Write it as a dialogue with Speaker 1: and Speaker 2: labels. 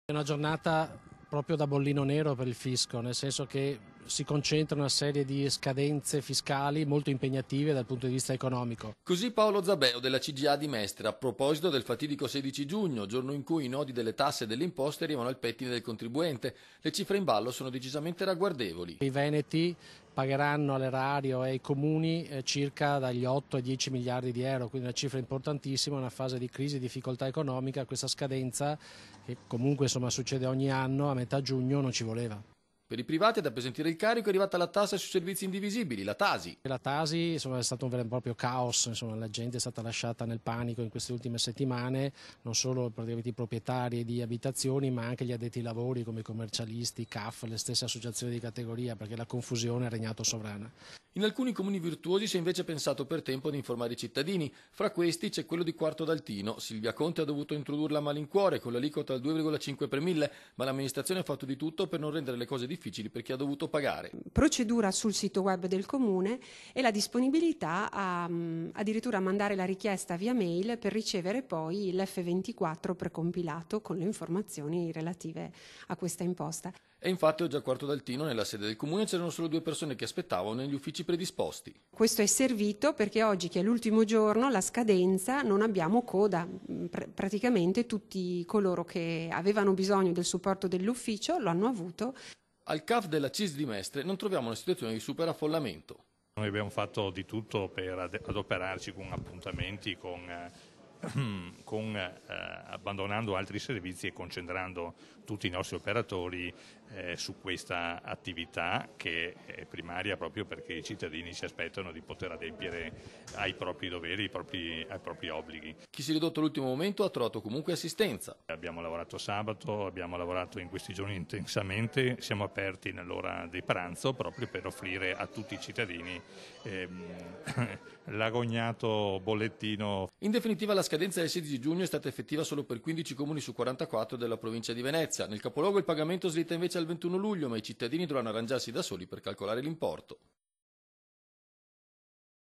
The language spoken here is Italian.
Speaker 1: È una giornata proprio da bollino nero per il fisco, nel senso che si concentra una serie di scadenze fiscali molto impegnative dal punto di vista economico.
Speaker 2: Così Paolo Zabeo della CGA di Mestre, a proposito del fatidico 16 giugno, giorno in cui i nodi delle tasse e delle imposte arrivano al pettine del contribuente. Le cifre in ballo sono decisamente ragguardevoli.
Speaker 1: I veneti pagheranno all'erario e ai comuni circa dagli 8 ai 10 miliardi di euro, quindi una cifra importantissima, una fase di crisi e difficoltà economica. Questa scadenza, che comunque succede ogni anno, a metà giugno non ci voleva.
Speaker 2: Per i privati ad appesantire il carico è arrivata la tassa sui servizi indivisibili, la Tasi.
Speaker 1: La Tasi è stato un vero e proprio caos, la gente è stata lasciata nel panico in queste ultime settimane, non solo praticamente i proprietari di abitazioni ma anche gli addetti ai lavori come i commercialisti, i CAF, le stesse associazioni di categoria, perché la confusione ha regnato sovrana.
Speaker 2: In alcuni comuni virtuosi si è invece pensato per tempo ad informare i cittadini. Fra questi c'è quello di Quarto d'Altino. Silvia Conte ha dovuto introdurla a malincuore con l'aliquota al 2,5 per mille, ma l'amministrazione ha fatto di tutto per non rendere le cose difficili per chi ha dovuto pagare.
Speaker 3: Procedura sul sito web del comune e la disponibilità a addirittura mandare la richiesta via mail per ricevere poi l'F24 precompilato con le informazioni relative a questa imposta.
Speaker 2: E infatti oggi a Quarto d'Altino, nella sede del comune, c'erano solo 2 persone che aspettavano negli uffici predisposti.
Speaker 3: Questo è servito perché oggi, che è l'ultimo giorno, la scadenza, non abbiamo coda. Praticamente tutti coloro che avevano bisogno del supporto dell'ufficio lo hanno avuto.
Speaker 2: Al CAF della CIS di Mestre non troviamo una situazione di superaffollamento.
Speaker 4: Noi abbiamo fatto di tutto per adoperarci con appuntamenti, abbandonando altri servizi e concentrando tutti i nostri operatori su questa attività che è primaria proprio perché i cittadini si aspettano di poter adempiere ai propri doveri, ai propri obblighi.
Speaker 2: Chi si è ridotto all'ultimo momento ha trovato comunque assistenza.
Speaker 4: Abbiamo lavorato sabato, abbiamo lavorato in questi giorni intensamente, siamo aperti nell'ora di pranzo proprio per offrire a tutti i cittadini l'agognato bollettino.
Speaker 2: In definitiva la scadenza del 16 giugno è stata effettiva solo per 15 comuni su 44 della provincia di Venezia. Nel capoluogo il pagamento slitta invece al 21 luglio, ma i cittadini dovranno arrangiarsi da soli per calcolare l'importo.